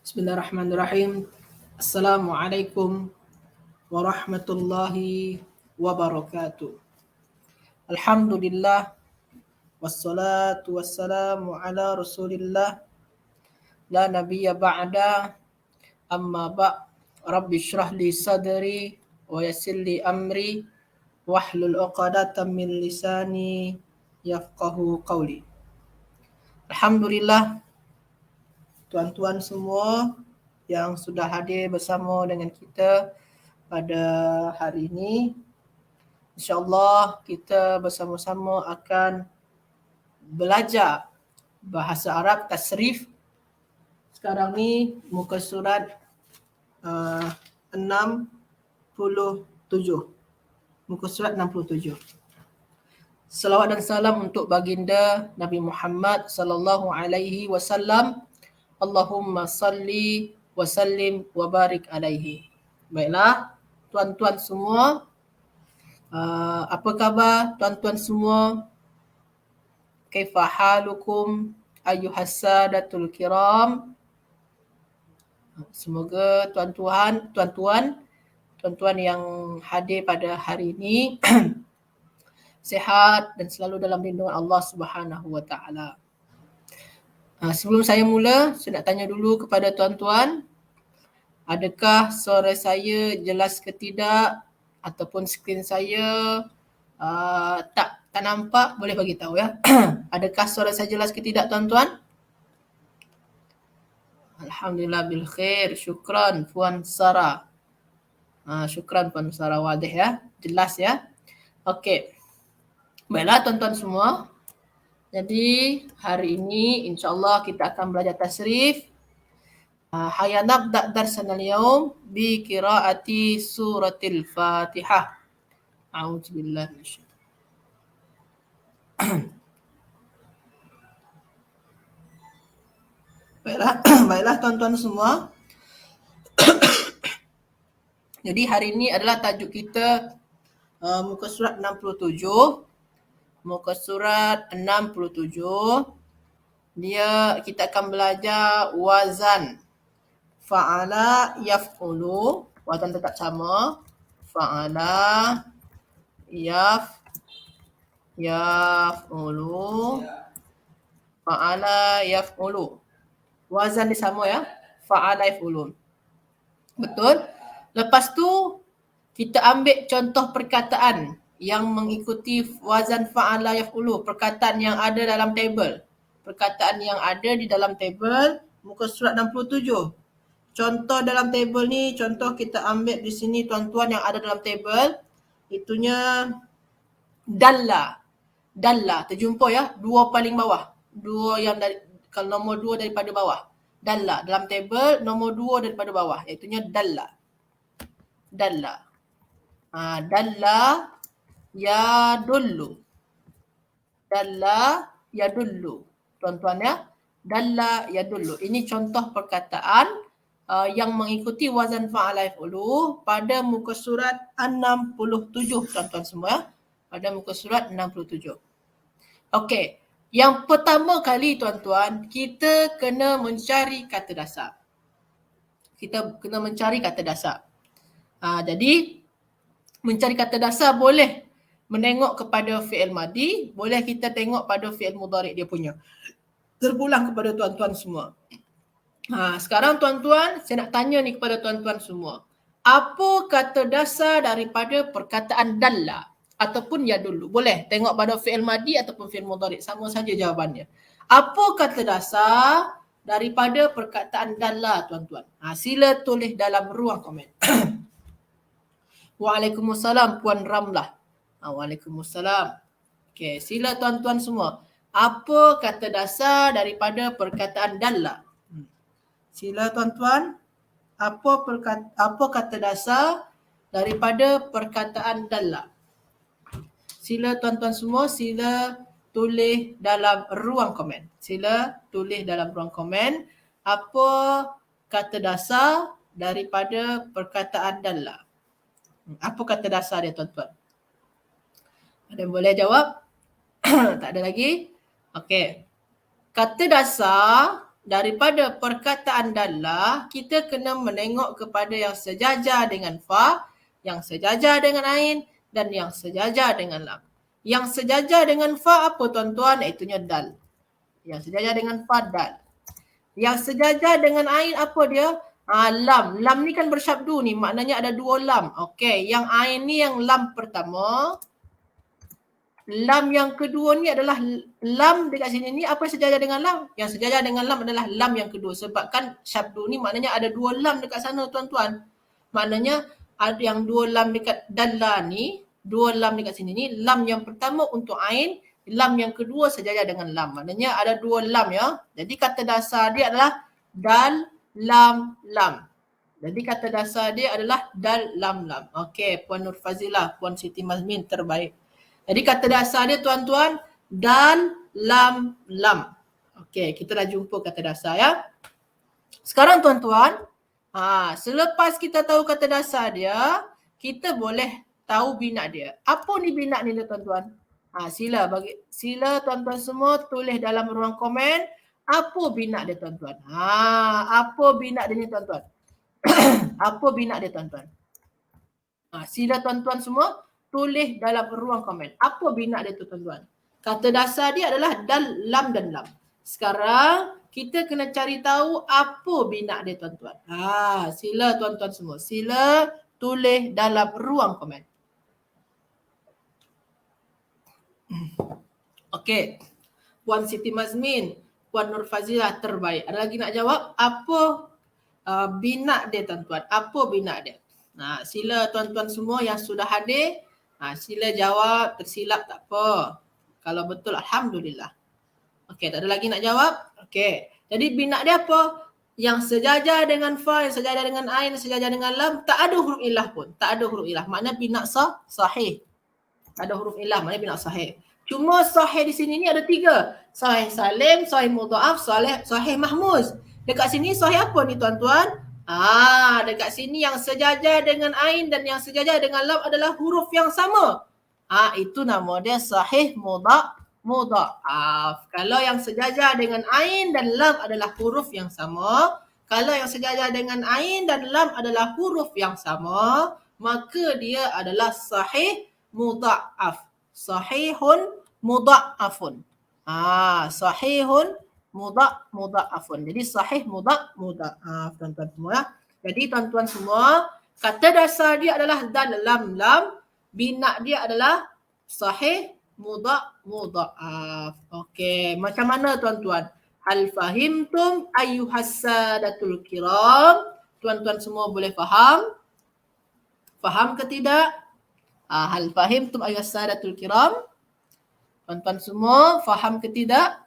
Bismillahirrahmanirrahim. Assalamualaikum warahmatullahi wabarakatuh. Alhamdulillah wassalatu wassalamu ala Rasulillah la nabiyya ba'da amma ba' rabbi shrah li sadri wa yassir li amri wahlul 'uqdatam min lisani yafqahu qawli. Alhamdulillah, tuan-tuan semua yang sudah hadir bersama dengan kita pada hari ini. InsyaAllah kita bersama-sama akan belajar bahasa Arab tasrif. Sekarang ni muka surat 67. Muka surat 67. Salawat dan salam untuk baginda Nabi Muhammad sallallahu alaihi wasallam. Allahumma salli wa sallim wa barik alaihi. Baiklah, tuan-tuan semua, apa khabar tuan-tuan semua? Kaifa halukum ayyuhas sadatul kiram? Semoga tuan-tuan yang hadir pada hari ini sihat dan selalu dalam lindungan Allah Subhanahu wa taala. Sebelum saya mula, saya nak tanya dulu kepada tuan-tuan, adakah suara saya jelas ke tidak, ataupun skrin saya tak nampak, boleh bagi tahu ya. Adakah suara saya jelas ke tidak tuan-tuan? Alhamdulillah bil khair. Syukran Puan Sarah. Syukran Puan Sarah, wadih ya, jelas ya. Okey. Baiklah tuan-tuan semua. Jadi hari ini insya-Allah kita akan belajar tasrif. Hayya nabda darsana al-yawm bi qiraati suratil Fatihah. A'udzubillahi minasyaitanir. Baiklah tuan-tuan semua. Jadi hari ini adalah tajuk kita muka surat 67. Muka surat 67. Kita akan belajar wazan fa'ala yaf'ulu. Wazan tetap sama. Fa'ala yaf'ulu. Fa'ala yaf'ulu. Wazan dia sama ya. Fa'ala yaf'ulu. Betul? Lepas tu kita ambil contoh perkataan yang mengikuti wazan fa'ala yaf'ulu, perkataan yang ada dalam tabel. Perkataan yang ada di dalam tabel muka surat 67. Contoh dalam tabel ni, contoh kita ambil di sini tuan-tuan yang ada dalam tabel, itunya dalla. Dalla, terjumpa ya, dua paling bawah. Dua yang dari, kalau nombor 2 daripada bawah. Dalla, dalam tabel nombor 2 daripada bawah, itunya dalla. Dalla. Dalla yadullu. Dalla yadullu. Tuan-tuan ya. Dalla yadullu. Ini contoh perkataan yang mengikuti wazan fa'ala yaf'ulu pada muka surat 67 tuan-tuan semua ya. Pada muka surat 67. Okey. Yang pertama kali tuan-tuan, kita kena mencari kata dasar. Kita kena mencari kata dasar. Jadi mencari kata dasar boleh menengok kepada fi'il madi, boleh kita tengok pada fi'il mudhari' dia punya. Terpulang kepada tuan-tuan semua. Sekarang tuan-tuan, saya nak tanya ni kepada tuan-tuan semua. Apa kata dasar daripada perkataan dalla ataupun yadullu? Boleh tengok pada fi'il madi ataupun fi'il mudhari', sama saja jawabannya. Apa kata dasar daripada perkataan dalla tuan-tuan? Sila tulis dalam ruang komen. Waalaikumsalam Puan Ramlah. Waalaikumsalam. Okey, sila tuan-tuan semua. Apa kata dasar daripada perkataan dalla? Sila tuan-tuan. Apa kata dasar daripada perkataan dalla? Sila tuan-tuan semua, sila tulis dalam ruang komen. Sila tulis dalam ruang komen apa kata dasar daripada perkataan dalla. Apa kata dasar dia tuan-tuan? Ada yang boleh jawab? Tak ada lagi? Okey. Kata dasar daripada perkataan dallah, kita kena menengok kepada yang sejajar dengan fa, yang sejajar dengan ain dan yang sejajar dengan lam. Yang sejajar dengan fa apa tuan-tuan? Itunya dal. Yang sejajar dengan fa, dal. Yang sejajar dengan ain apa dia? Lam. Lam ni kan bersyabdu ni, maknanya ada dua lam. Okey, yang ain ni yang lam pertama. Lam yang kedua ni adalah lam dekat sini ni apa sejajar dengan lam? Yang sejajar dengan lam adalah lam yang kedua. Sebab kan syabdu ni maknanya ada dua lam dekat sana tuan-tuan. Maknanya ada yang dua lam dekat dalla ni, dua lam dekat sini ni. Lam yang pertama untuk ain, lam yang kedua sejajar dengan lam. Maknanya ada dua lam ya. Jadi kata dasar dia adalah dal, lam, lam. Jadi kata dasar dia adalah dal, lam, lam. Okey, Puan Nur Fazilah, Puan Siti Mazmin terbaik. Jadi kata dasar dia tuan-tuan, dal, lam, lam. Okey, kita dah jumpa kata dasar ya. Sekarang tuan-tuan, selepas kita tahu kata dasar dia, kita boleh tahu binat dia. Apa ni binat ni tuan-tuan? Sila tuan-tuan semua tulis dalam ruang komen apa binat dia tuan-tuan. Apa binat dia ni tuan-tuan? Apa binat dia tuan-tuan? Sila tuan-tuan semua tulis dalam ruang komen. Apa binat dia tu tuan-tuan? Kata dasar dia adalah dal, lam dan lam. Sekarang kita kena cari tahu apa binat dia tuan-tuan. Sila tuan-tuan semua. Sila tulis dalam ruang komen. Okey. Puan Siti Mazmin, Puan Nur Fazilah terbaik. Ada lagi nak jawab? Apa binat dia tuan-tuan? Apa binat dia? Sila tuan-tuan semua yang sudah hadir, sila jawab, tersilap tak apa. Kalau betul alhamdulillah. Okey, tak ada lagi nak jawab? Okey. Jadi binat dia apa? Yang sejajar dengan fa, yang sejajar dengan ain, yang sejajar dengan lam, tak ada huruf ilah pun. Tak ada huruf ilah. Maknanya binat sahih. Tak ada huruf ilah, maknanya binat sahih. Cuma sahih di sini ni ada 3. Sahih salim, sahih mudha'af, sahih mahmuz. Dekat sini sahih apa ni tuan-tuan? Dekat sini yang sejajar dengan ain dan yang sejajar dengan lam adalah huruf yang sama. Itu nama dia sahih mudha'af. Kalau yang sejajar dengan ain dan lam adalah huruf yang sama, kalau yang sejajar dengan ain dan lam adalah huruf yang sama, maka dia adalah sahih mudha'af. Sahihun mudha'afun. Sahihun mudha'afun. Jadi sahih mudha'af tuan-tuan semua ya. Jadi tuan-tuan semua, kata dasar dia adalah dal, lam, lam. Binat dia adalah sahih mudha'af. Okey, macam mana tuan-tuan? Hal fahimtum ayyuhas sadatul kiram? Tuan-tuan semua boleh faham? Faham ke tidak? Hal fahimtum ayyuhas sadatul kiram? Tuan-tuan semua faham ke tidak?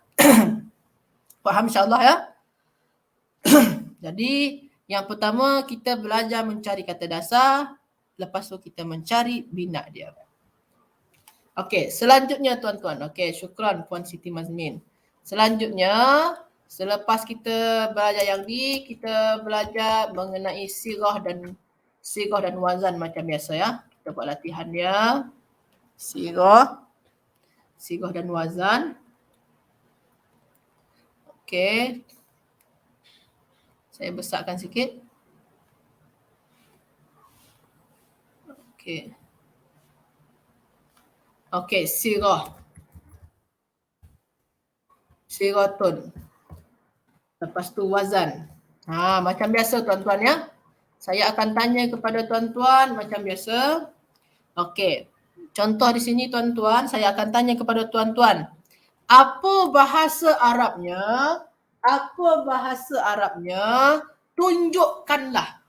Faham insyaAllah ya? Jadi yang pertama kita belajar mencari kata dasar. Lepas tu kita mencari binat dia. Okey, selanjutnya tuan-tuan. Okey, syukran Puan Siti Mazmin. Selanjutnya, selepas kita belajar yang ni, kita belajar mengenai sirah dan wazan macam biasa ya. Kita buat latihan dia. Sirah dan wazan. Okey. Saya besarkan sikit. Okey. Okey, siratun. Lepas tu wazan. Macam biasa tuan-tuan ya. Saya akan tanya kepada tuan-tuan macam biasa. Okey. Contoh di sini tuan-tuan, saya akan tanya kepada tuan-tuan. Apa bahasa Arabnya? Apa bahasa Arabnya? Tunjukkanlah.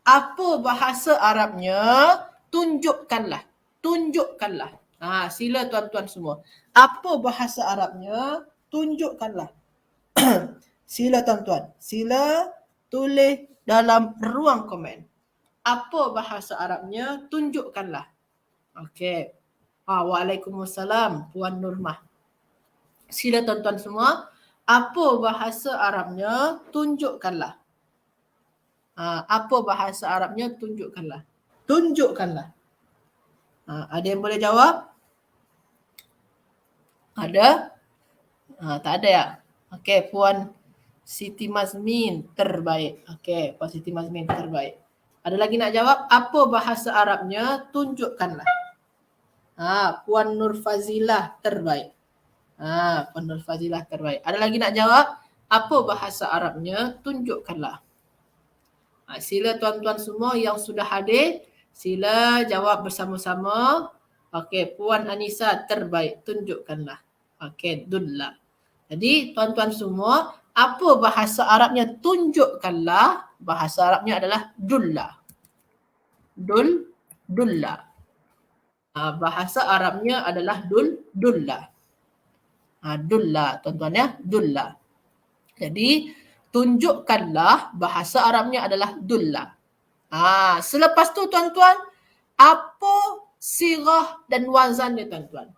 Apa bahasa Arabnya? Tunjukkanlah. Tunjukkanlah. Sila tuan-tuan semua. Apa bahasa Arabnya? Tunjukkanlah. Sila tuan-tuan. Sila tulis dalam ruang komen. Apa bahasa Arabnya? Tunjukkanlah. Okey. Waalaikumsalam Puan Nurmah. Sila tuan-tuan semua. Apa bahasa Arabnya? Tunjukkanlah. Apa bahasa Arabnya? Tunjukkanlah. Tunjukkanlah. Ada yang boleh jawab? Ada? Tak ada ya? Okey, Puan Siti Mazmin, terbaik. Okey, Puan Siti Mazmin, terbaik. Ada lagi nak jawab? Apa bahasa Arabnya? Tunjukkanlah. Puan Nur Fazilah, terbaik. Puan Nur Fazilah, terbaik. Ada lagi nak jawab? Apa bahasa Arabnya? Tunjukkanlah. Sila tuan-tuan semua yang sudah hadir, sila jawab bersama-sama. Okey, Puan Anisa, terbaik. Tunjukkanlah. Okey, dulla. Jadi tuan-tuan semua, apa bahasa Arabnya? Tunjukkanlah. Bahasa Arabnya adalah dulla. Dulla. Bahasa Arabnya adalah dulla. Dulla, tuan-tuan ya, dulla. Jadi tunjukkanlah, bahasa Arabnya adalah dulla. Selepas tu tuan-tuan, apa sirah dan wazan dia tuan-tuan?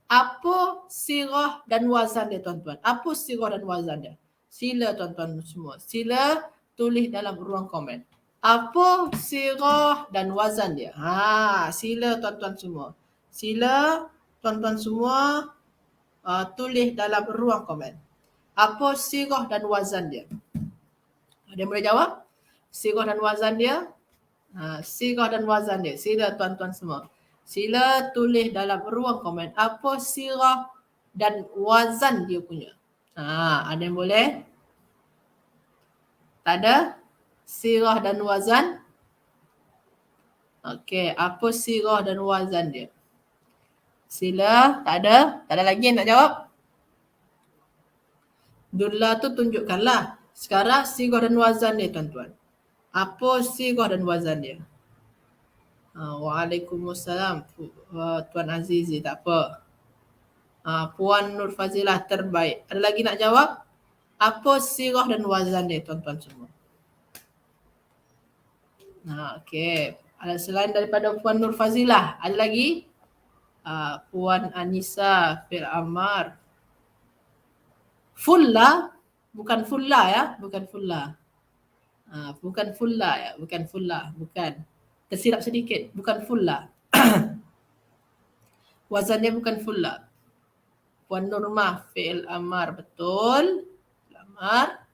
Apa sirah dan wazan dia tuan-tuan? Apa sirah dan wazan dia? Sila tuan-tuan semua, sila tulis dalam ruang komen. Apa sirah dan wazan dia? Sila tuan-tuan semua. Sila tuan-tuan semua tulis dalam ruang komen. Apa sirah dan wazan dia? Ada yang boleh jawab? Sirah dan wazan dia? Sirah dan wazan dia. Sila tuan-tuan semua. Sila tulis dalam ruang komen. Apa sirah dan wazan dia punya? Ada yang boleh? Tak ada? Sirah dan wazan? Okey, apa sirah dan wazan dia? Sila, tak ada? Tak ada lagi yang nak jawab? Dulla tu tunjukkanlah. Sekarang sirah dan wazan dia tuan-tuan. Apa sirah dan wazan dia? Waalaikumsalam Tuan Azizi, tak apa. Puan Nur Fazilah, terbaik. Ada lagi nak jawab? Apa sirah dan wazan dia tuan-tuan semua? Okey. Ada selain daripada Puan Nur Fazilah, ada lagi? Puan Anisa Fil Ammar. Fulla, bukan fulla ya, bukan fulla. Bukan fulla ya, bukan fulla, bukan. Tersilap sedikit, bukan fulla. Wazannya bukan fulla. Puan Nurmah Fi'il Amar, betul. Fi'il Amar.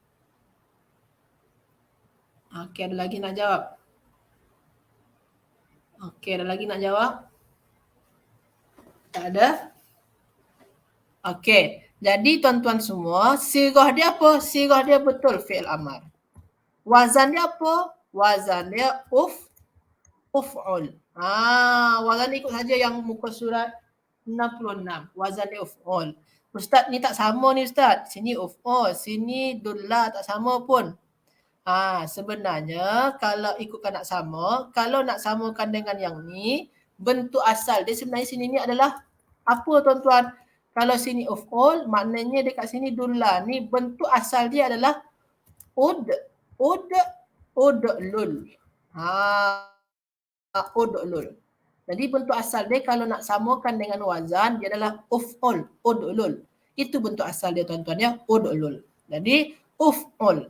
Okey, ada lagi nak jawab? Okey, ada lagi nak jawab? Tak ada? Okey, jadi tuan-tuan semua, sirah dia apa? Sirah dia betul Fi'il Amar. Wazan dia apa? Wazan dia uf'ul. Wazan ikut saja yang muka surat 66. Wazan dia uf'ul. Ustaz ni tak sama ni Ustaz. Sini uf'ul, sini dulla, tak sama pun. Sebenarnya kalau ikutkan nak sama, kalau nak samakan dengan yang ni, bentuk asal dia sebenarnya sini ni adalah apa tuan-tuan? Kalau sini uf'ul, maknanya dekat sini dulla. Ni bentuk asal dia adalah ud'lul. Ud'lul. Jadi bentuk asal dia kalau nak samakan dengan wazan, dia adalah uf'ul, ud'lul. Itu bentuk asal dia tuan-tuan ya, ud'lul. Jadi uf'ul.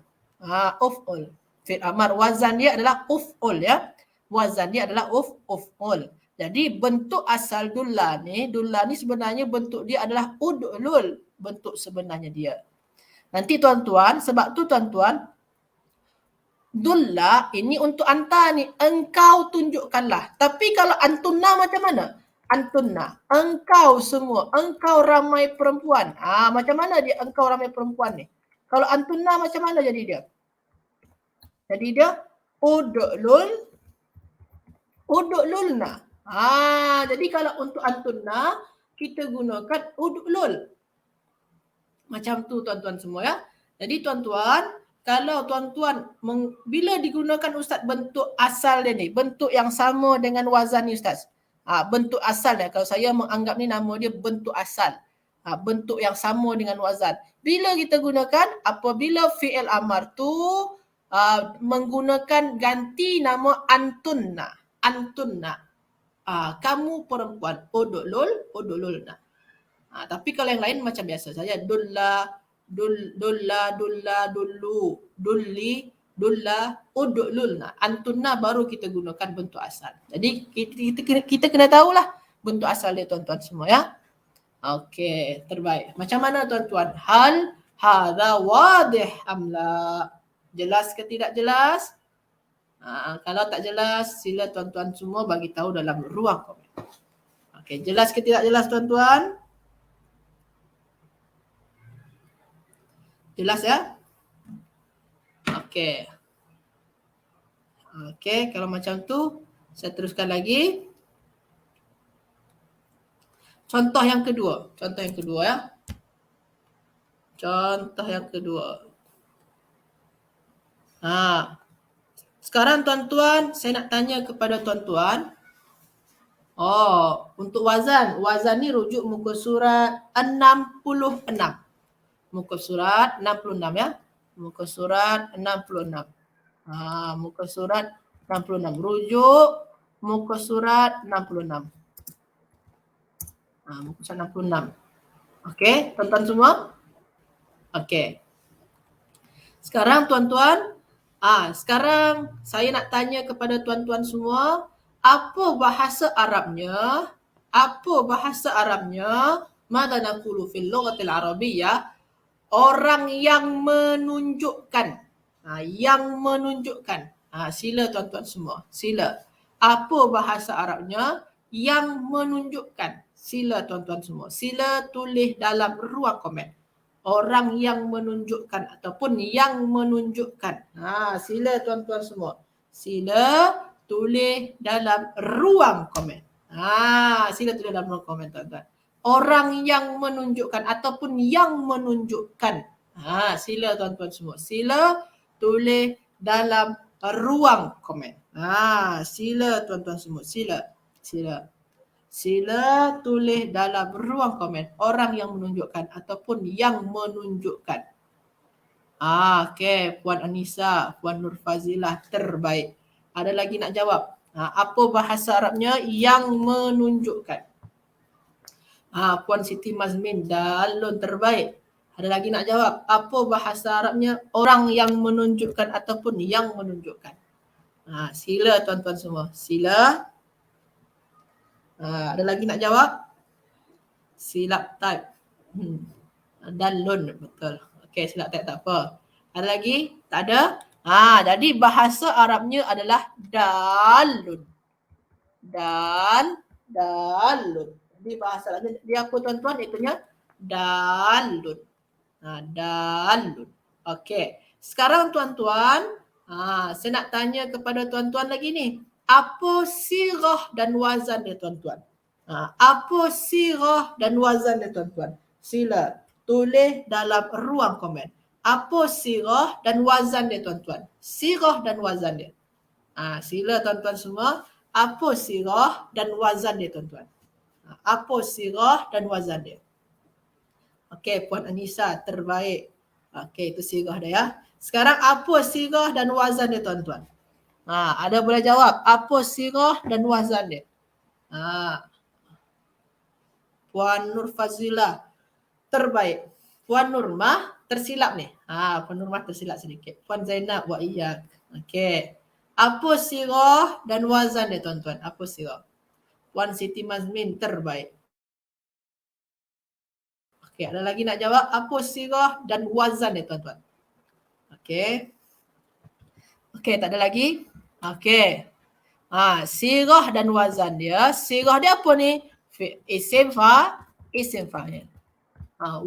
Uf'ul. Fi'il amar, wazan dia adalah uf'ul ya. Wazan dia adalah uf'ul. Jadi bentuk asal dulla ni sebenarnya bentuk dia adalah ud'lul. Bentuk sebenarnya dia. Nanti tuan-tuan, sebab tu tuan-tuan, dulla ini untuk anta ni, engkau tunjukkanlah. Tapi kalau antunna macam mana? Antunna, engkau semua, engkau ramai perempuan. Macam mana dia engkau ramai perempuan ni? Kalau antunna macam mana jadi dia? Jadi dia ud'lulna. Jadi kalau untuk antunna, kita gunakan ud'lul. Macam tu tuan-tuan semua ya. Jadi tuan-tuan, kalau tuan-tuan bila digunakan Ustaz bentuk asal dia ni, bentuk yang sama dengan wazan ni Ustaz. Bentuk asal dia, kalau saya menganggap ni nama dia bentuk asal. Bentuk yang sama dengan wazan. Bila kita gunakan, apabila fi'il amar tu menggunakan ganti nama antunna. Kamu perempuan, ud'lulna. Tapi kalau yang lain macam biasa saja, dulla, dullu, dulli, dulla, ud'lulna. Antunna baru kita gunakan bentuk asal. Jadi kita kena tahulah bentuk asal dia tuan-tuan semua ya. Okey, terbaik. Macam mana tuan-tuan? Hal Hadha wadih am la? Jelas ke tidak jelas? Kalau tak jelas, sila tuan-tuan semua bagi tahu dalam ruang komen. Okey, jelas ke tidak jelas tuan-tuan? Jelas ya? Okey. Okey, kalau macam tu, saya teruskan lagi. Contoh yang kedua. Contoh yang kedua ya. Contoh yang kedua. Sekarang tuan-tuan, saya nak tanya kepada tuan-tuan. Untuk wazan. Wazan ni rujuk muka surat 66. Muka surat 66 ya. Muka surat 66. Muka surat 66. Rujuk muka surat 66. Muka surat 66. Okey, tuan-tuan semua? Okey. Sekarang tuan-tuan, sekarang saya nak tanya kepada tuan-tuan semua, apa bahasa Arabnya? Apa bahasa Arabnya? Madza naqulu fil lughatil arabiyyah? Orang yang menunjukkan. Yang menunjukkan. Sila tuan-tuan semua. Sila. Apa bahasa Arabnya? Yang menunjukkan. Sila tuan-tuan semua. Sila tulis dalam ruang komen. Orang yang menunjukkan ataupun yang menunjukkan. Sila tuan-tuan semua. Sila tulis dalam ruang komen. Sila tulis dalam ruang komen tuan-tuan. Orang yang menunjukkan ataupun yang menunjukkan. Sila tuan-tuan semua. Sila tulis dalam ruang komen. Sila tuan-tuan semua. Sila. Sila tulis dalam ruang komen. Orang yang menunjukkan ataupun yang menunjukkan. Okey. Puan Anissa, Puan Nur Fazilah terbaik. Ada lagi nak jawab? Apa bahasa Arabnya yang menunjukkan? Puan Siti Mazmin, dalun terbaik. Ada lagi nak jawab? Apa bahasa Arabnya orang yang menunjukkan ataupun yang menunjukkan? Sila tuan-tuan semua. Sila. Ada lagi nak jawab? Silap type. Dalun, betul. Okey, silap type tak apa. Ada lagi? Tak ada? Jadi bahasa Arabnya adalah dalun. Dalun. Jadi bahasa Arabnya dia apa tuan-tuan? Itunya dalun. Dalun. Okey. Sekarang tuan-tuan, saya nak tanya kepada tuan-tuan lagi ni. Apa sirah dan wazan dia tuan-tuan? Apa sirah dan wazan dia tuan-tuan? Sila tulis dalam ruang komen. Apa sirah dan wazan dia tuan-tuan? Sirah dan wazan dia. Sila tuan-tuan semua. Apa sirah dan wazan dia tuan-tuan? Apa sirah dan wazan dia? Okey, Puan Anissa terbaik. Okey, itu sirah dia ya. Sekarang apa sirah dan wazan dia tuan-tuan? Ada boleh jawab? Apa sirah dan wazan dia? Puan Nur Fazilah terbaik. Puan Nurmah tersilap ni. Puan Nurmah tersilap sedikit. Puan Zainab wa iyyak. Okey. Apa sirah dan wazan dia tuan-tuan? Apa sirah? Puan Siti Mazmin terbaik. Okey, ada lagi nak jawab? Apa sirah dan wazan dia tuan-tuan? Okey. Okey, tak ada lagi? Okey. Sirah dan wazan dia. Sirah dia apa ni? Isim fa'il.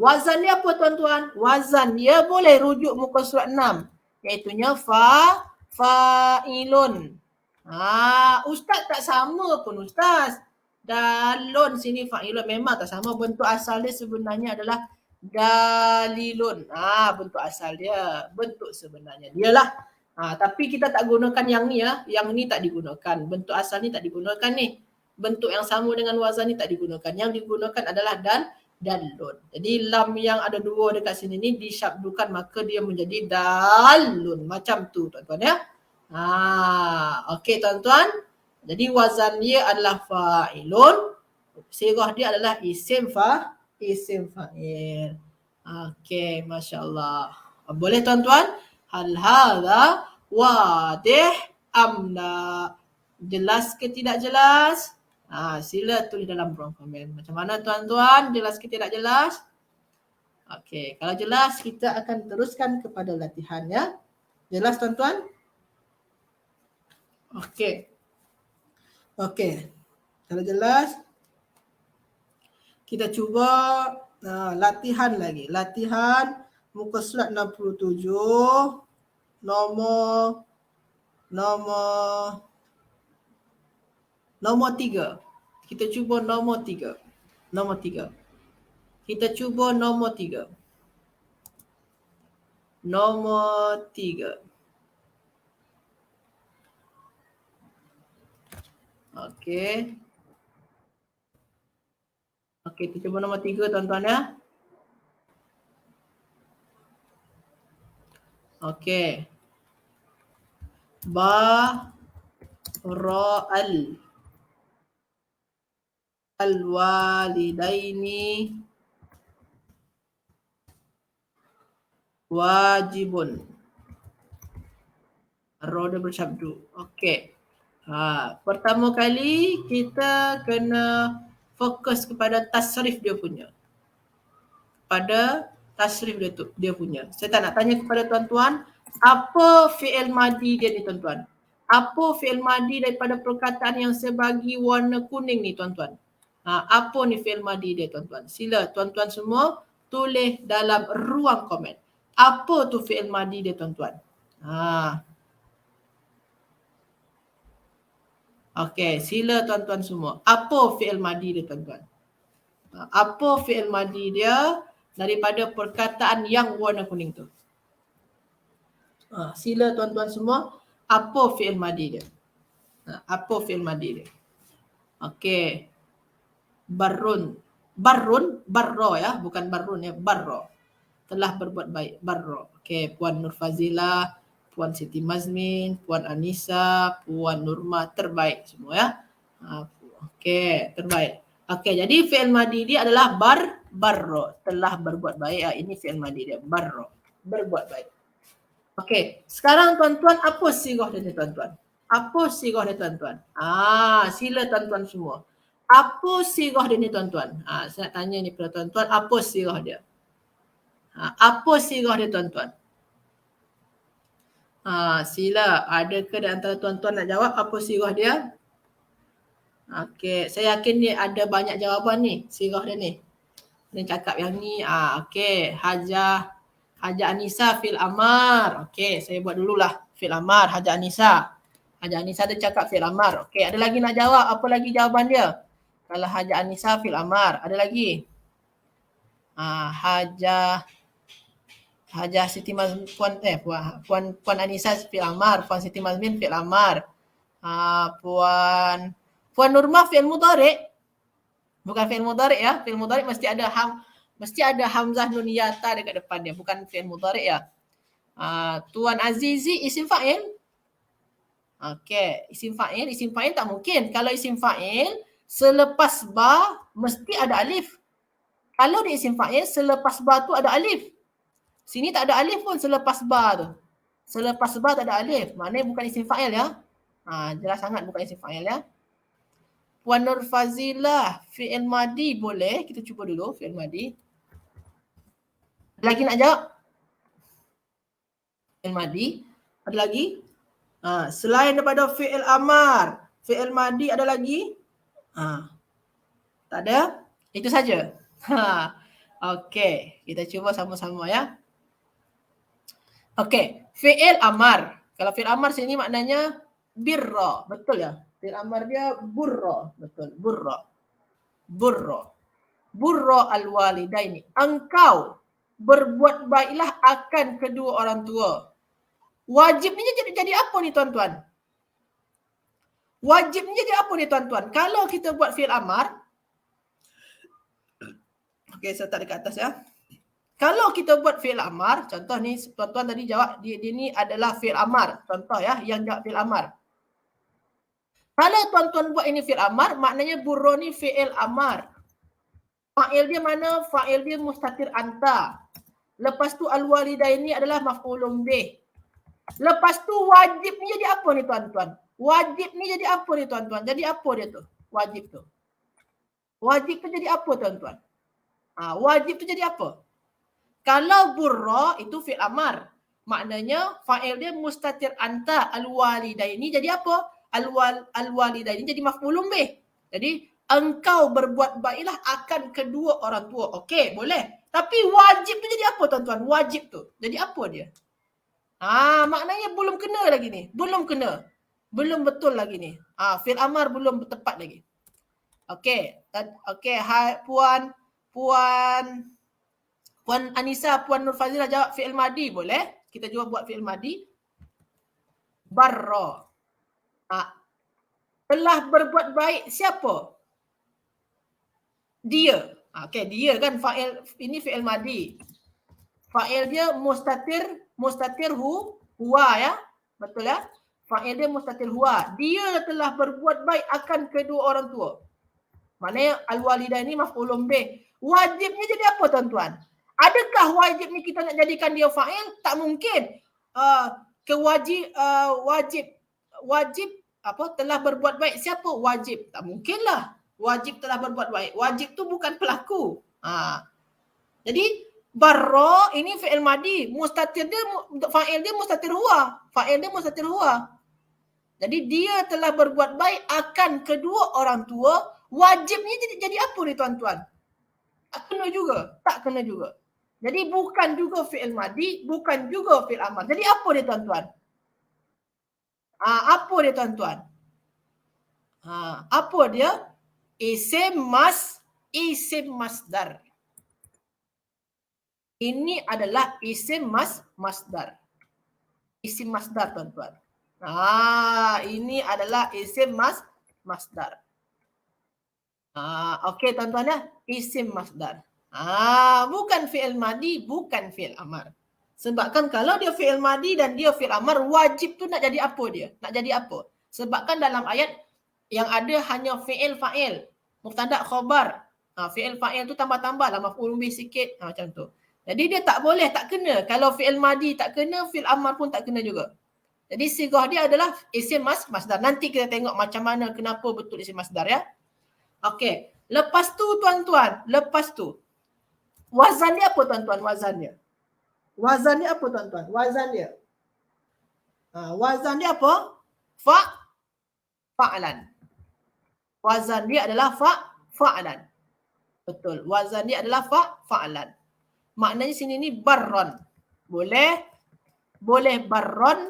Wazan dia apa tuan-tuan? Wazan dia boleh rujuk muka surat 6. Iaitunya fa'ilun. Ustaz tak sama pun ustaz. Dalun sini fa'ilun memang tak sama. Bentuk asal dia sebenarnya adalah dalilun. Bentuk asal dia. Bentuk sebenarnya dia lah. Tapi kita tak gunakan yang ni ya. Yang ni tak digunakan. Bentuk asal ni tak digunakan ni. Bentuk yang sama dengan wazan ni tak digunakan. Yang digunakan adalah dalun. Jadi lam yang ada dua dekat sini ni disyabdukan maka dia menjadi dalun. Macam tu tuan-tuan ya. Okey tuan-tuan. Jadi wazan dia adalah fa'ilun. Sirah dia adalah isim fa'il. Okey, masya-Allah. Boleh tuan-tuan? Hal hadha wadih am la? Jelas ke tidak jelas? Sila tulis dalam ruang komen. Macam mana tuan-tuan? Jelas ke tidak jelas? Okey, kalau jelas kita akan teruskan kepada latihan ya. Jelas tuan-tuan? Okey. Okey. Kalau jelas kita cuba latihan lagi. Latihan muka surat 67 nombor 3. Kita cuba nombor 3. Nombor 3. Kita cuba nombor 3. Nombor 3. Okey. Okey, kita cuba nombor 3 tuan-tuan ya. Okey. Barra'al al-walidaini wajibun. Roda bersabdu. Okey. Pertama kali kita kena fokus kepada tasrif dia punya. Pada tasrif dia punya. Saya tak nak tanya kepada tuan-tuan, apa fi'il madi dia ni tuan-tuan? Apa fi'il madi daripada perkataan yang saya bagi warna kuning ni tuan-tuan? Apa ni fi'il madi dia tuan-tuan? Sila tuan-tuan semua tulis dalam ruang komen. Apa tu fi'il madi dia tuan-tuan? Okey, sila tuan-tuan semua. Apa fi'il madi dia tuan-tuan? Apa fi'il madi dia daripada perkataan yang warna kuning tu? Sila tuan-tuan semua. Apa fi'il madi dia? Apa fi'il madi dia? Okey. Barrun, barro ya, bukan barrun ya, barro. Telah berbuat baik, barro. Okey, Puan Nur Fazilah, Puan Siti Mazmin, Puan Anissa, Puan Nurma, terbaik semua ya. Okey, terbaik. Okey, jadi fi'il madi dia adalah barro, telah berbuat baik. Ini fi'il madi dia, barro, berbuat baik. Okey, sekarang tuan-tuan apa sirah dia ni tuan-tuan? Apa sirah dia tuan-tuan? Sila tuan-tuan semua. Apa sirah dia ni tuan-tuan? Saya nak tanya ni kepada tuan-tuan, apa sirah dia? Apa sirah dia tuan-tuan? Sila, adakah di antara tuan-tuan nak jawab apa sirah dia? Okey, saya yakin ni ada banyak jawapan ni, sirah dia ni. Dia cakap yang ni, okey, Hajah Anissa fil amar. Okey, saya buat dululah fil amar, Hajah Anissa. Hajah Anissa dia cakap fil amar. Okey, ada lagi nak jawab? Apa lagi jawapan dia? Kalau Hajah Anissa fil amar, ada lagi? Hajah Siti Mazmin, Puan Anissa fil amar, Puan Siti Mazmin fil amar. Puan Nurma fi'il mudhari'. Bukan fi'il mudhari' ya. Fi'il mudhari' mesti ada hamzah nun yata dekat depan dia, bukan fi'il mudhari' ya. Tuan Azizi isim fa'il. Okey, isim fa'il tak mungkin. Kalau isim fa'il selepas ba mesti ada alif. Kalau dia isim fa'il selepas ba tu ada alif. Sini tak ada alif pun selepas ba tu. Selepas ba tak ada alif. Maknanya bukan isim fa'il ya. Jelas sangat bukan isim fa'il ya. Puan Nur Fazilah, fi'il madi boleh. Kita cuba dulu fi'il madi. Ada lagi nak jawab? Fi'il madi. Ada lagi? Selain daripada fi'il amar, fi'il madi ada lagi? Tak ada? Itu saja. Okey, kita cuba sama-sama ya. Okey, fi'il amar. Kalau fi'il amar sini maknanya birra, betul ya? Fi'il amar dia burra, betul, burra. Burra al-walidaini. Engkau berbuat baiklah akan kedua orang tua. Wajib ni jadi apa ni tuan-tuan? Wajib ni jadi apa ni tuan-tuan? Kalau kita buat fi'il amar, okey, saya tak dekat atas ya. Kalau kita buat fi'il amar, contoh ni tuan-tuan tadi jawab dia ni adalah fi'il amar. Contoh ya, yang jawab fi'il amar. Kalau tuan-tuan buat ini fi'il amar, maknanya burra ni fi'il amar. Fa'il dia mana? Fa'il dia mustatir anta. Lepas tu al-walidaini adalah maf'ulun bih. Lepas tu wajib ni jadi apa ni tuan-tuan? Wajib ni jadi apa ni tuan-tuan? Jadi apa dia tu? Wajib tu. Wajib tu jadi apa tuan-tuan? Wajib tu jadi apa? Kalau burra itu fi'il amar. Maknanya fa'il dia mustatir anta al-walidaini jadi apa? Al-walidaini jadi maf'ulun bih. Jadi engkau berbuat baiklah akan kedua orang tua. Okey, boleh. Tapi wajib tu jadi apa tuan-tuan? Wajib tu. Jadi apa dia? Maknanya belum kena lagi ni. Belum kena. Belum betul lagi ni. Fi'il amar belum tepat lagi. Okey. Okey, hai puan Anissa, Puan Nur Fazilah jawab fi'il madi boleh? Kita cuba buat fi'il madi. Barra. Telah berbuat baik siapa? Dia. Okey, dia kan fa'il, ini fi'il madi. Fa'il dia mustatir huwa ya. Betul ya? Fa'il dia mustatir huwa. Dia telah berbuat baik akan kedua orang tua. Maknanya al-walidaini maf'ulun bih. Wajibnya jadi apa tuan-tuan? Adakah wajib ni kita nak jadikan dia fa'il? Tak mungkin. Wajib apa telah berbuat baik siapa? Wajib. Tak mungkinlah. Wajib telah berbuat baik. Wajib tu bukan pelaku. Jadi barra ini fi'il madi. Mustatir dia, fa'il dia mustatir huwa. Fa'il dia mustatir huwa. Jadi dia telah berbuat baik akan kedua orang tua. Wajibnya jadi apa ni tuan-tuan? Tak kena juga. Tak kena juga. Jadi bukan juga fi'il madi, bukan juga fi'il amar. Jadi apa dia tuan-tuan? Apa dia tuan-tuan? Apa dia? Isim masdar. Ini adalah isim masdar. Isim masdar tuan-tuan. Ini adalah isim masdar. Okey tuan-tuan ya, isim masdar. Bukan fi'il madi, bukan fi'il amar. Sebabkan kalau dia fi'il madi dan dia fi'il amar, wajib tu nak jadi apa dia? Nak jadi apa? Sebabkan dalam ayat yang ada hanya fi'il fa'il, mubtada khabar. Fi'il fa'il tu tambah-tambah lah, maf'ul bih sikit, macam tu. Jadi dia tak boleh, tak kena. Kalau fi'il madi tak kena, fi'il amar pun tak kena juga. Jadi sigah dia adalah isim masdar. Nanti kita tengok macam mana, kenapa betul isim masdar ya. Okey. Lepas tu tuan-tuan, wazan dia apa tuan-tuan? Wazan dia apa tuan-tuan? Wazan dia apa? Fa'lan. Wazan dia adalah fa'lan. Betul. Wazan dia adalah fa'lan. Maknanya sini ni barron. Boleh barron,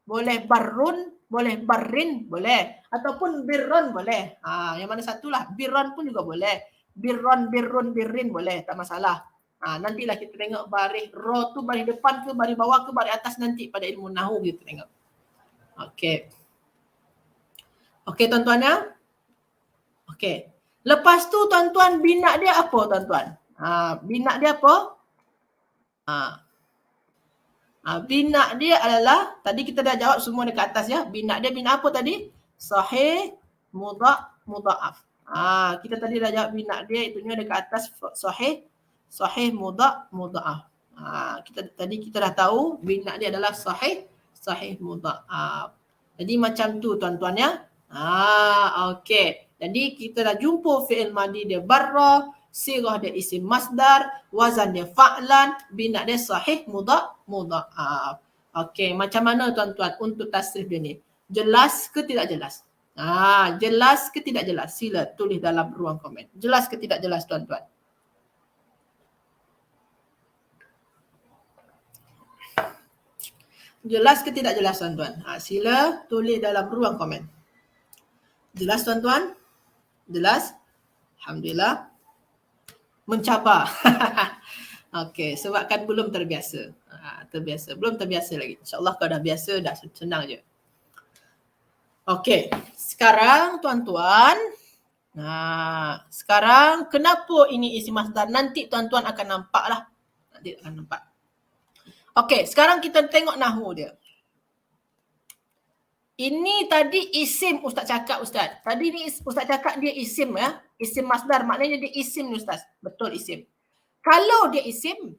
boleh barrun, boleh barrin, boleh. Ataupun birron boleh. Yang mana satulah. Birron pun juga boleh. Birron, birrun, birrin boleh. Tak masalah. Nantilah kita tengok baris ro tu baris depan ke, baris bawah ke, baris atas nanti pada ilmu nahu kita tengok. Okey. Okey tuan-tuan ya. Okey. Lepas tu tuan-tuan bina dia apa tuan-tuan? Bina dia apa? Bina dia adalah, tadi kita dah jawab semua dekat atas ya. Bina apa tadi? Sahih, mudha'af. Kita tadi dah jawab bina dia, itunya dekat atas sahih, mudha'af. Kita dah tahu bina dia adalah sahih, mudha'af. Jadi macam tu tuan-tuan ya. Okey. Jadi kita dah jumpa fi'il madi dia barra, sirah dia isim masdar, wazan dia fa'lan, bina dia sahih, mudha'af. Okey, macam mana tuan-tuan untuk tasrif dia ni? Jelas ke tidak jelas? Jelas ke tidak jelas? Sila tulis dalam ruang komen. Jelas ke tidak jelas tuan-tuan? Jelas ke tidak jelas tuan-tuan? Sila tulis dalam ruang komen. Jelas tuan-tuan? Jelas? Alhamdulillah. Mencabar. Okey, sebab kan belum terbiasa. Belum terbiasa lagi. InsyaAllah kalau dah biasa, dah senang je. Okey, sekarang tuan-tuan, sekarang kenapa ini isim masdar? Nanti tuan-tuan akan nampak lah. Okey, sekarang kita tengok nahu dia. Ini tadi isim Ustaz cakap Ustaz. Tadi ni Ustaz cakap dia isim ya. Isim masdar maknanya dia isim ni Ustaz. Betul isim. Kalau dia isim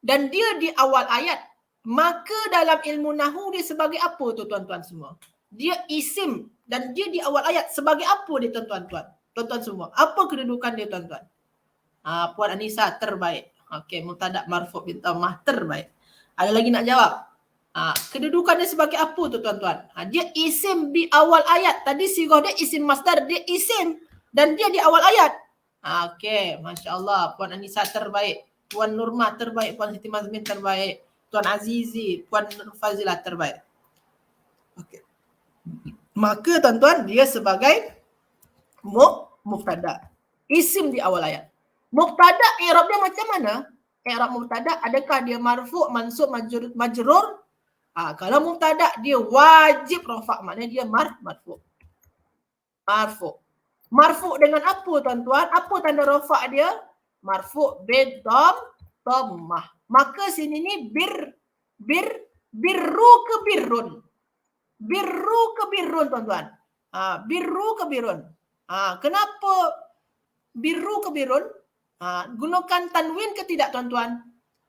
dan dia di awal ayat, maka dalam ilmu nahu dia sebagai apa tu tuan-tuan semua? Dia isim dan dia di awal ayat sebagai apa dia tuan-tuan? Tuan-tuan semua. Apa kedudukan dia tuan-tuan? Puan Anissa terbaik. Okey, mubtada marfu' bi dhammah terbaik. Ada lagi nak jawab? Kedudukannya sebagai apa tu tuan-tuan? Dia isim di awal ayat. Tadi sirah dia isim masdar, dia isim dan dia di awal ayat. Okey, masya-Allah, Puan Anissa terbaik. Puan Nurma terbaik, Puan Siti Mazmin terbaik, Tuan Azizi, Puan Fazilah terbaik. Okey. Maka tuan-tuan, dia sebagai mubtada. Isim di awal ayat. Mubtada i'rab dia macam mana? I'rab mubtada adakah dia marfu', mansub, majrur? Kalau mubtada dia wajib rafa', maknanya dia marfu'. Marfu'. Marfu' dengan apa tuan-tuan? Apa tanda rafa' dia? Marfu' bid dhammah. Maka sini ni birru ke birrun? Birru ke birrun tuan-tuan? Birru ke birrun? Kenapa birru ke birrun? Gunakan tanwin ke tidak tuan-tuan?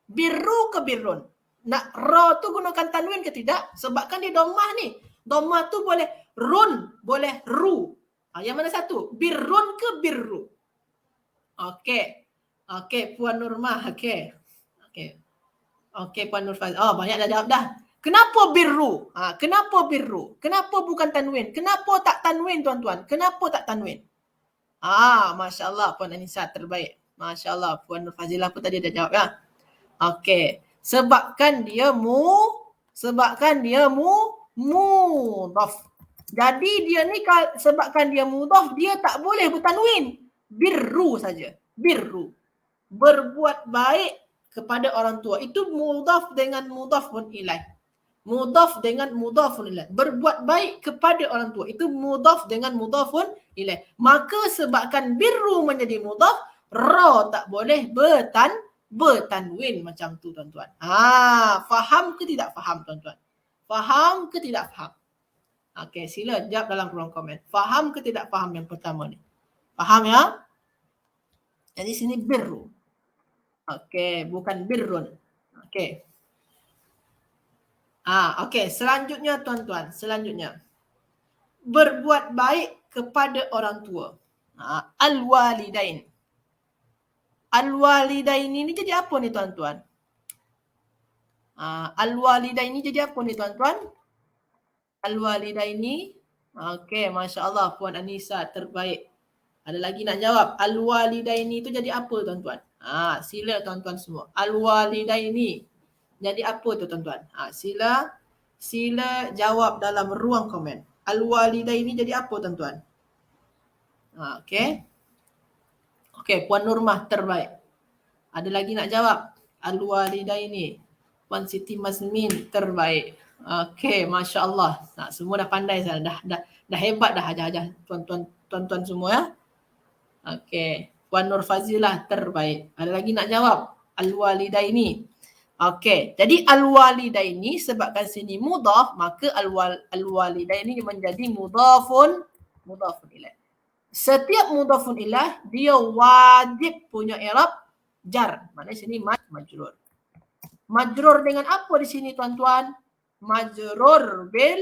Birru ke birrun? Nak ra tu gunakan tanwin ke tidak? Sebabkan dia dhammah ni. Dhammah tu boleh run, boleh ru. Yang mana satu? Birrun ke birru? Okey. Okey, Puan Nurmah. Okey. Okey. Okey, Puan Nurfaz. Oh, banyak dah jawab dah. Kenapa birru? Kenapa birru? Kenapa bukan tanwin? Kenapa tak tanwin tuan-tuan? Kenapa tak tanwin? Masya Allah, Puan Anissa terbaik. Masya Allah, Puan Nurfazilah pun tadi dah jawab ya. Okey. Sebabkan dia mudhaf. Jadi dia ni sebabkan dia mudhaf, dia tak boleh bertanwin. Birru saja. Birru. Berbuat baik kepada orang tua. Itu mudhaf dengan mudhafun ilaih. Mudhaf dengan mudhafun ilaih. Berbuat baik kepada orang tua. Itu mudhaf dengan mudhafun ilaih. Maka sebabkan birru menjadi mudhaf, ra tak boleh bertanwin macam tu tuan-tuan. Faham ke tidak faham tuan-tuan? Faham ke tidak faham? Okey, sila jawab dalam ruang komen. Faham ke tidak faham yang pertama ni? Faham ya? Jadi sini birru. Okey, bukan birrun. Okey. Okey, selanjutnya tuan-tuan, selanjutnya. Berbuat baik kepada orang tua. Al-walidain. Al-walidain ini jadi apa ni tuan-tuan? Al-walidain ini jadi apa ni tuan-tuan? Al-walidain ini. Okey, Masya Allah, Puan Anissa terbaik. Ada lagi nak jawab? Al-walidain itu jadi apa tuan-tuan? Sila tuan-tuan semua. Al-walidain ini jadi apa tu tuan-tuan? Sila jawab dalam ruang komen. Al-walidain ini jadi apa tuan-tuan? Okey. Okey, Puan Nurmah terbaik. Ada lagi nak jawab? Al-walidain ini. Puan Siti Mazmin terbaik. Okey, Masya Allah. Semua dah pandai saya. Dah hebat dah ajar-ajar tuan-tuan semua ya. Okey, Puan Nur Fazilah terbaik. Ada lagi nak jawab? Al-walidain ini. Okey, jadi al-walidain ini sebabkan sini mudhaf, maka al-walidain ini menjadi mudhafun ilaih. Setiap mudhafun ilaih dia wajib punya i'rab jar. Maknanya sini majrur. Majrur dengan apa di sini tuan-tuan? Majrur bil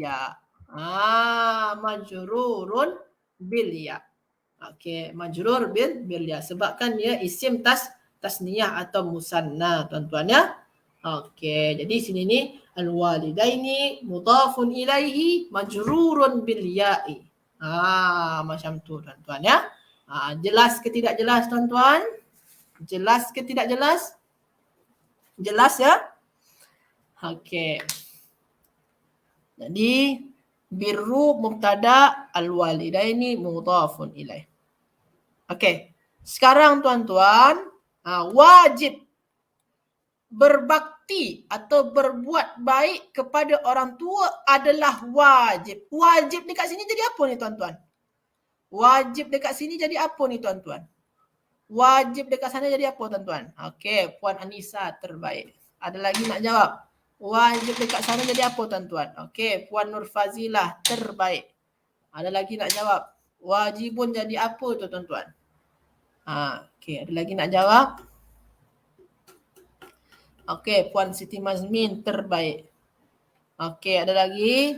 ya. Majrurun bil ya. Okey, majrur bil ya. Sebabkan dia isim tasniyah atau musanna tuan-tuan ya. Okey, jadi sini ni al-walidaini mudhafun ilaihi majrurun bil ya'i. Macam tu tuan-tuan ya. Jelas ke tidak jelas tuan-tuan? Jelas ke tidak jelas? Jelas ya? Okey. Jadi birru mubtada, al-walidaini mudhafun ilaih. Okey. Sekarang tuan-tuan, wajib berbakti atau berbuat baik kepada orang tua adalah wajib. Wajib dekat sini jadi apa ni tuan-tuan? Wajib dekat sini jadi apa ni tuan-tuan? Wajib dekat sana jadi apa tuan-tuan? Okey, Puan Anissa terbaik. Ada lagi nak jawab? Wajib dekat sana jadi apa tuan-tuan? Okey, Puan Nur Fazilah terbaik. Ada lagi nak jawab? Wajibun jadi apa tu tuan-tuan? Okey, ada lagi nak jawab? Okey, Puan Siti Mazmin terbaik. Okey, ada lagi?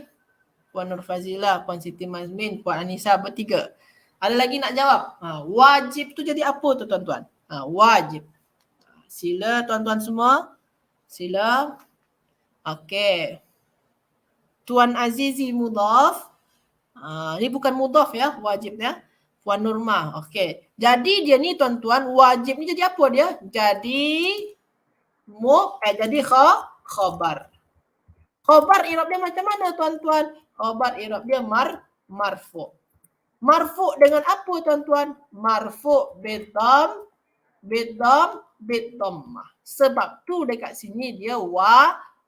Puan Nur Fazilah, Puan Siti Mazmin, Puan Anissa bertiga. Ada lagi nak jawab? Wajib tu jadi apa tu tuan-tuan? Wajib. Sila tuan-tuan semua. Sila. Okey. Tuan Azizi mudhaf. Ni bukan mudhaf ya, wajib ya. Puan Nurma. Okey. Jadi dia ni tuan-tuan, wajib ni jadi apa dia? Jadi jadi khabar. Khabar i'rab dia macam mana tuan-tuan? Khabar i'rab dia marfu'. Marfu' dengan apa tuan-tuan? Marfu' bidhammah. Sebab tu dekat sini dia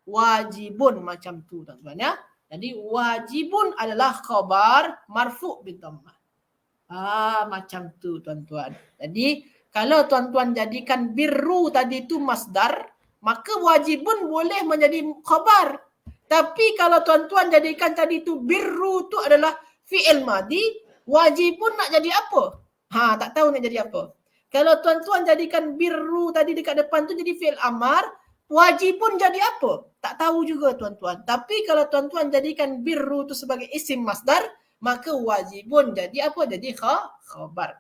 wajibun macam tu tuan-tuan ya. Jadi wajibun adalah khabar marfu' bidhammah. Macam tu tuan-tuan. Jadi kalau tuan-tuan jadikan birru tadi tu masdar, maka wajibun boleh menjadi khabar. Tapi kalau tuan-tuan jadikan tadi tu birru tu adalah fi'il madi, wajibun nak jadi apa? Tak tahu nak jadi apa. Kalau tuan-tuan jadikan birru tadi dekat depan tu jadi fi'il amar, wajibun jadi apa? Tak tahu juga tuan-tuan. Tapi kalau tuan-tuan jadikan birru tu sebagai isim masdar, maka wajibun jadi apa? Jadi khabar.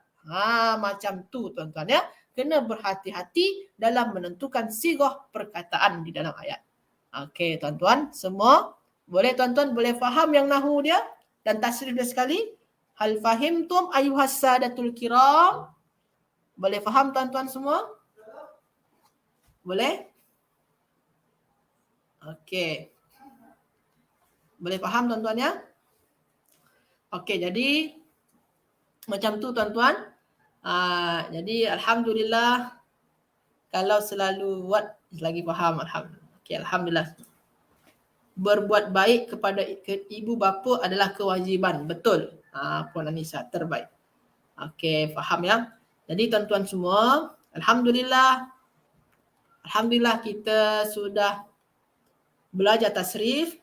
Macam tu tuan-tuan ya. Kena berhati-hati dalam menentukan sirah perkataan di dalam ayat. Okey tuan-tuan, semua boleh tuan-tuan boleh faham yang nahu dia dan tasrif dia sekali? Hal fahimtum ayuhas sadatul kiram? Boleh faham tuan-tuan semua? Boleh? Okey. Boleh faham tuan-tuan ya? Okey, jadi macam tu tuan-tuan. Jadi alhamdulillah kalau selalu buat lagi faham, alhamdulillah. Okey, alhamdulillah. Berbuat baik kepada ibu bapa adalah kewajiban. Betul. Puan Anissa, terbaik. Okey, faham ya. Jadi tuan-tuan semua, alhamdulillah kita sudah belajar tasrif.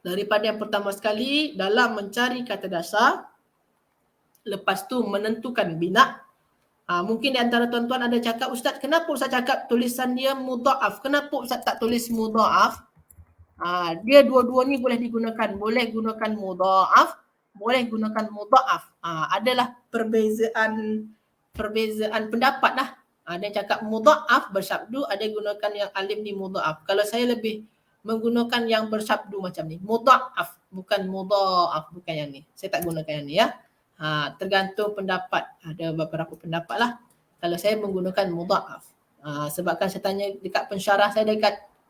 Daripada yang pertama sekali dalam mencari kata dasar, lepas tu menentukan bina. Mungkin di antara tuan-tuan ada cakap, Ustaz, kenapa Ustaz cakap tulisan dia mudha'af? Kenapa Ustaz tak tulis mudha'af? Dia dua-dua ni boleh digunakan. Boleh gunakan mudha'af, boleh gunakan mudha'af. Adalah perbezaan pendapat lah. Ada yang cakap mudha'af bersabdu, ada yang gunakan yang alif ni mudha'af. Kalau saya lebih menggunakan yang bersabdu macam ni. Mudha'af, bukan mudha'af, bukan yang ni. Saya tak gunakan yang ni ya. Tergantung pendapat. Ada beberapa pendapat lah. Kalau saya menggunakan mudha'af. Sebabkan saya tanya dekat pensyarah saya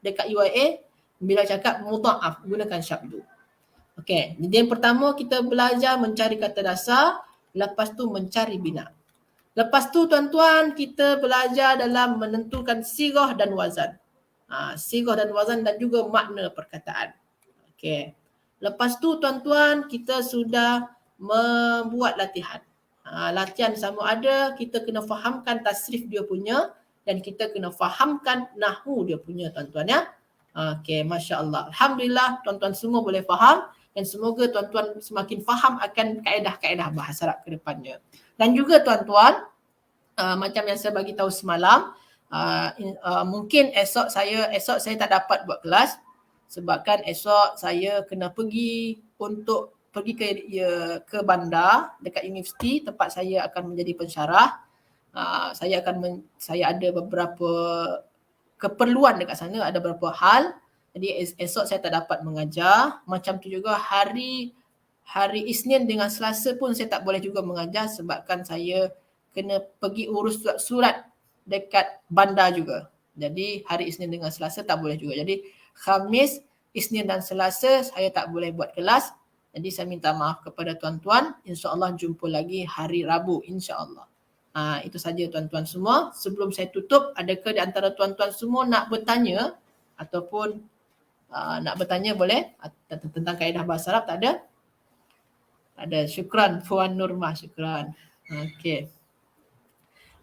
dekat UIA, bila cakap mudha'af, gunakan syabdu. Okey, jadi yang pertama kita belajar mencari kata dasar, lepas tu mencari bina. Lepas tu tuan-tuan kita belajar dalam menentukan sirah dan wazan. Sirah dan wazan dan juga makna perkataan. Okey. Lepas tu tuan-tuan kita sudah membuat latihan. Latihan sama ada kita kena fahamkan tasrif dia punya dan kita kena fahamkan nahwu dia punya tuan-tuan ya. Okey, masya-Allah. Alhamdulillah tuan-tuan semua boleh faham dan semoga tuan-tuan semakin faham akan kaedah-kaedah bahasa Arab ke depannya. Dan juga tuan-tuan macam yang saya bagi tahu semalam, mungkin esok saya tak dapat buat kelas sebabkan esok saya kena pergi ke bandar dekat universiti tempat saya akan menjadi pensyarah. Saya ada beberapa keperluan dekat sana, ada beberapa hal. Jadi esok saya tak dapat mengajar. Macam tu juga hari Isnin dengan Selasa pun saya tak boleh juga mengajar sebabkan saya kena pergi urus surat dekat bandar juga. Jadi hari Isnin dengan Selasa tak boleh juga. Jadi Khamis, Isnin dan Selasa saya tak boleh buat kelas. Jadi saya minta maaf kepada tuan-tuan. InsyaAllah jumpa lagi hari Rabu insyaAllah. Itu saja tuan-tuan semua. Sebelum saya tutup, adakah di antara tuan-tuan semua nak bertanya ataupun nak bertanya boleh tentang kaedah bahasa Arab? Tak ada? Ada. Syukran Puan Nurma, syukran.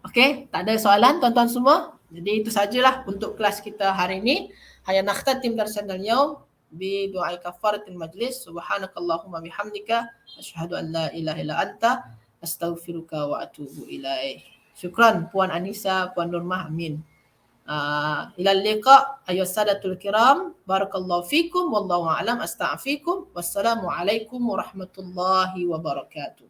Okey, tak ada soalan tuan-tuan semua. Jadi itu sajalah untuk kelas kita hari ini. Haya nakhtatim darsan al-yawm bi du'ai kafaratil majlis. Subhanakallahumma bihamdika asyhadu an la ilaha illa anta astaghfiruka wa atubu ilaih. Syukran Puan Anissa, Puan Nurmah, amin. Ilal liqa ayyuhas sadatul kiram, barakallahu fikum wallahu a'lam, astagfirukum, wassalamu alaikum warahmatullahi wabarakatuh.